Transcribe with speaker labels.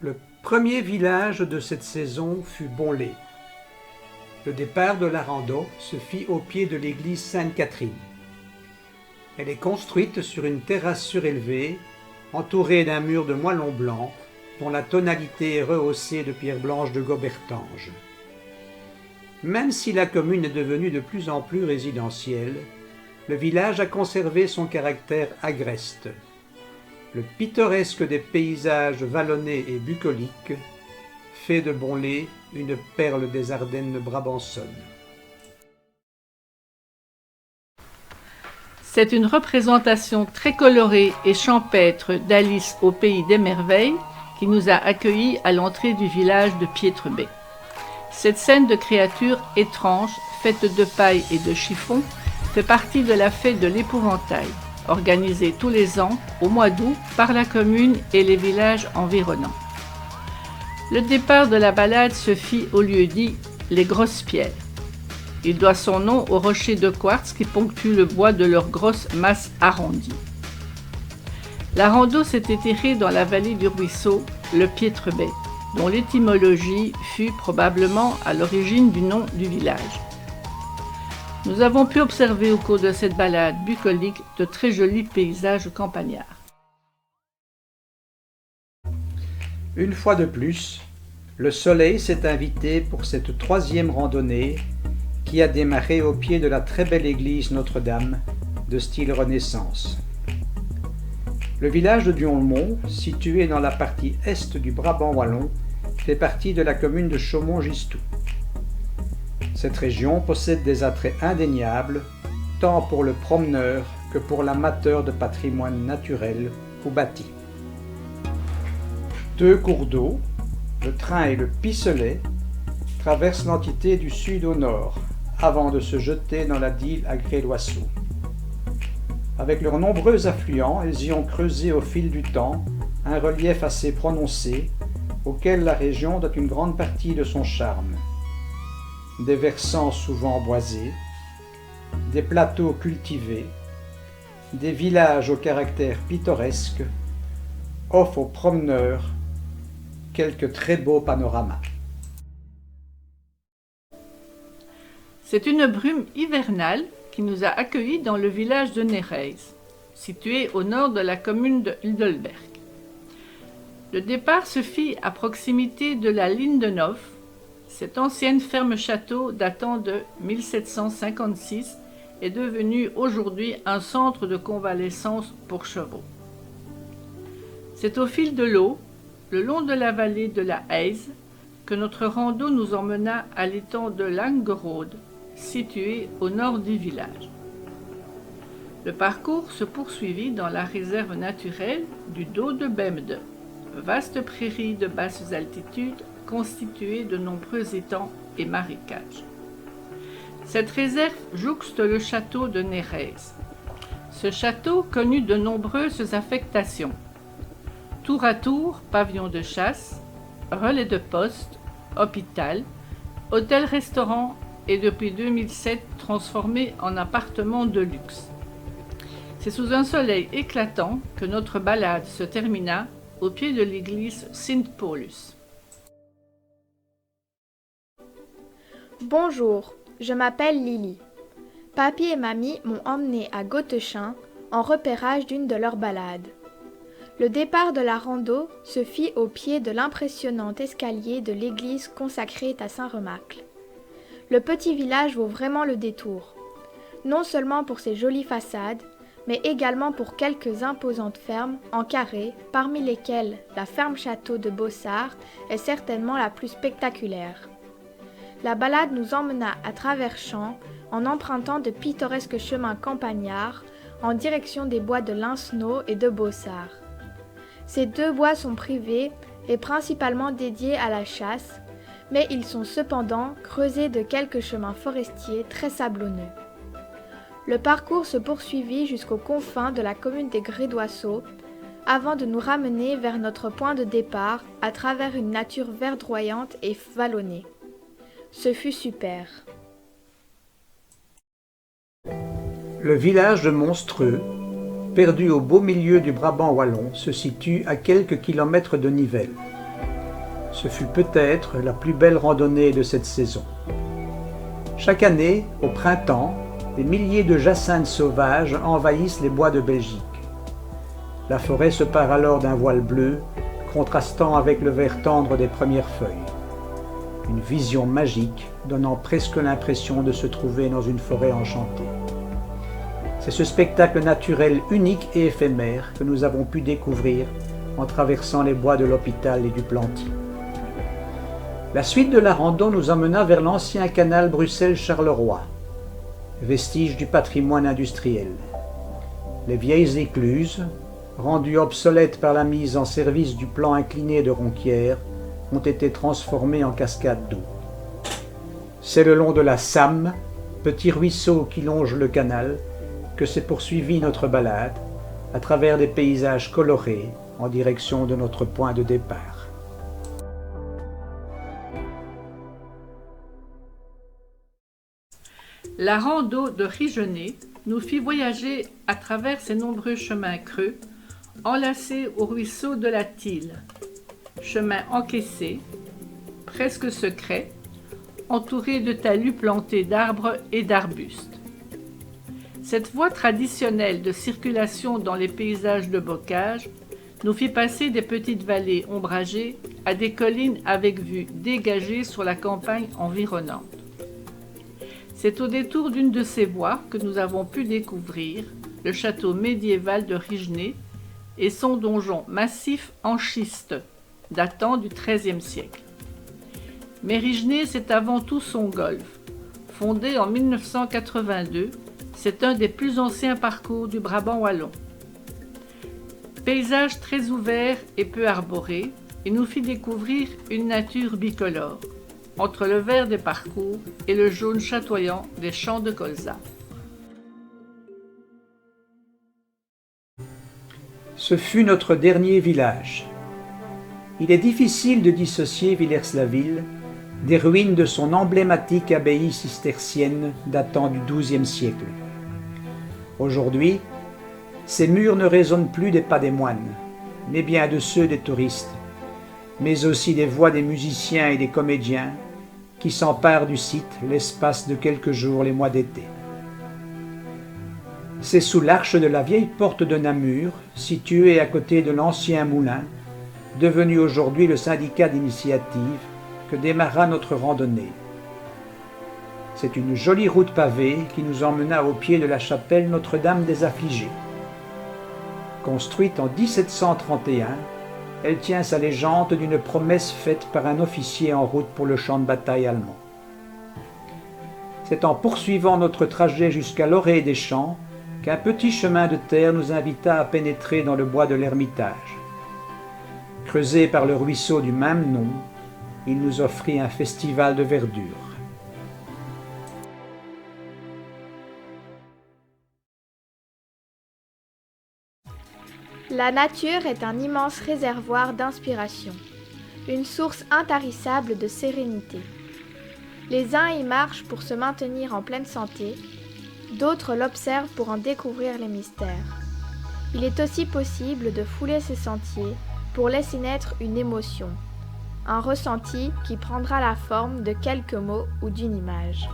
Speaker 1: Le premier village de cette saison fut Bonlé. Le départ de la rando se fit au pied de l'église Sainte-Catherine. Elle est construite sur une terrasse surélevée, entourée d'un mur de moellons blancs, dont la tonalité est rehaussée de pierres blanches de Gobertange. Même si la commune est devenue de plus en plus résidentielle, le village a conservé son caractère agreste. Le pittoresque des paysages vallonnés et bucoliques fait de Bonlé une perle des Ardennes brabançonnes.
Speaker 2: C'est une représentation très colorée et champêtre d'Alice au pays des merveilles qui nous a accueillis à l'entrée du village de Pietrebay. Cette scène de créatures étranges, faite de paille et de chiffon, fait partie de la fête de l'épouvantail, organisée tous les ans au mois d'août par la commune et les villages environnants. Le départ de la balade se fit au lieu dit les Grosses Pierres. Il doit son nom aux rochers de quartz qui ponctuent le bois de leur grosse masse arrondie. La rando s'est étirée dans la vallée du ruisseau, le Pietrebay, dont l'étymologie fut probablement à l'origine du nom du village. Nous avons pu observer au cours de cette balade bucolique de très jolis paysages campagnards.
Speaker 1: Une fois de plus, le soleil s'est invité pour cette troisième randonnée qui a démarré au pied de la très belle église Notre-Dame de style Renaissance. Le village de Diolmont, situé dans la partie est du Brabant wallon, fait partie de la commune de Chaumont-Gistoux. Cette région possède des attraits indéniables, tant pour le promeneur que pour l'amateur de patrimoine naturel ou bâti. Deux cours d'eau, le Train et le Pisselet, traversent l'entité du sud au nord, avant de se jeter dans la Dyle à Gréloisseau. Avec leurs nombreux affluents, ils y ont creusé au fil du temps un relief assez prononcé, auquel la région doit une grande partie de son charme. Des versants souvent boisés, des plateaux cultivés, des villages au caractère pittoresque, offrent aux promeneurs quelques très beaux panoramas.
Speaker 2: C'est une brume hivernale qui nous a accueillis dans le village de Néreis, situé au nord de la commune de Heidelberg. Le départ se fit à proximité de la Lindenhof, cette ancienne ferme-château datant de 1756 est devenue aujourd'hui un centre de convalescence pour chevaux. C'est au fil de l'eau, le long de la vallée de la Heise, que notre rando nous emmena à l'étang de Langerode, situé au nord du village. Le parcours se poursuivit dans la réserve naturelle du Dos de Bemde, vaste prairie de basses altitudes constituée de nombreux étangs et marécages. Cette réserve jouxte le château de Néreis. Ce château connut de nombreuses affectations. Tour à tour, pavillon de chasse, relais de poste, hôpital, hôtel-restaurant et depuis 2007 transformé en appartement de luxe. C'est sous un soleil éclatant que notre balade se termina au pied de l'église Sint-Paulus.
Speaker 3: Bonjour, je m'appelle Lily. Papy et mamie m'ont emmenée à Gottechin en repérage d'une de leurs balades. Le départ de la rando se fit au pied de l'impressionnant escalier de l'église consacrée à Saint-Remacle. Le petit village vaut vraiment le détour, non seulement pour ses jolies façades, mais également pour quelques imposantes fermes en carré, parmi lesquelles la ferme-château de Bossard est certainement la plus spectaculaire. La balade nous emmena à travers champs en empruntant de pittoresques chemins campagnards en direction des bois de Linsno et de Bossard. Ces deux bois sont privés et principalement dédiés à la chasse, mais ils sont cependant creusés de quelques chemins forestiers très sablonneux. Le parcours se poursuivit jusqu'aux confins de la commune des Grédoisseaux, avant de nous ramener vers notre point de départ à travers une nature verdoyante et vallonnée. Ce fut super.
Speaker 1: Le village de Monstreux, perdu au beau milieu du Brabant wallon, se situe à quelques kilomètres de Nivelles. Ce fut peut-être la plus belle randonnée de cette saison. Chaque année, au printemps, des milliers de jacinthes sauvages envahissent les bois de Belgique. La forêt se pare alors d'un voile bleu, contrastant avec le vert tendre des premières feuilles. Une vision magique, donnant presque l'impression de se trouver dans une forêt enchantée. C'est ce spectacle naturel unique et éphémère que nous avons pu découvrir en traversant les bois de l'Hôpital et du Planty. La suite de la rando nous emmena vers l'ancien canal Bruxelles-Charleroi, vestige du patrimoine industriel. Les vieilles écluses, rendues obsolètes par la mise en service du plan incliné de Ronquière, ont été transformées en cascades d'eau. C'est le long de la Samme, petit ruisseau qui longe le canal, que s'est poursuivie notre balade, à travers des paysages colorés en direction de notre point de départ.
Speaker 2: La rando de Rigenay nous fit voyager à travers ces nombreux chemins creux, enlacés au ruisseau de la Tille, chemin encaissé, presque secret, entouré de talus plantés d'arbres et d'arbustes. Cette voie traditionnelle de circulation dans les paysages de bocage nous fit passer des petites vallées ombragées à des collines avec vue dégagée sur la campagne environnante. C'est au détour d'une de ces voies que nous avons pu découvrir le château médiéval de Rigenay et son donjon massif en schiste, datant du XIIIe siècle. Mais Rigenay, c'est avant tout son golfe. Fondé en 1982, c'est un des plus anciens parcours du Brabant wallon. Paysage très ouvert et peu arboré, il nous fit découvrir une nature bicolore, entre le vert des parcours et le jaune chatoyant des champs de colza.
Speaker 1: Ce fut notre dernier village. Il est difficile de dissocier Villers-la-Ville des ruines de son emblématique abbaye cistercienne datant du XIIe siècle. Aujourd'hui, ces murs ne résonnent plus des pas des moines, mais bien de ceux des touristes, mais aussi des voix des musiciens et des comédiens qui s'emparent du site l'espace de quelques jours les mois d'été. C'est sous l'arche de la vieille porte de Namur, située à côté de l'ancien moulin, devenu aujourd'hui le syndicat d'initiative, que démarra notre randonnée. C'est une jolie route pavée qui nous emmena au pied de la chapelle Notre-Dame des Affligés. Construite en 1731, elle tient sa légende d'une promesse faite par un officier en route pour le champ de bataille allemand. C'est en poursuivant notre trajet jusqu'à l'orée des champs qu'un petit chemin de terre nous invita à pénétrer dans le bois de l'Ermitage. Creusé par le ruisseau du même nom, il nous offrit un festival de verdure.
Speaker 3: La nature est un immense réservoir d'inspiration, une source intarissable de sérénité. Les uns y marchent pour se maintenir en pleine santé, d'autres l'observent pour en découvrir les mystères. Il est aussi possible de fouler ces sentiers pour laisser naître une émotion, un ressenti qui prendra la forme de quelques mots ou d'une image.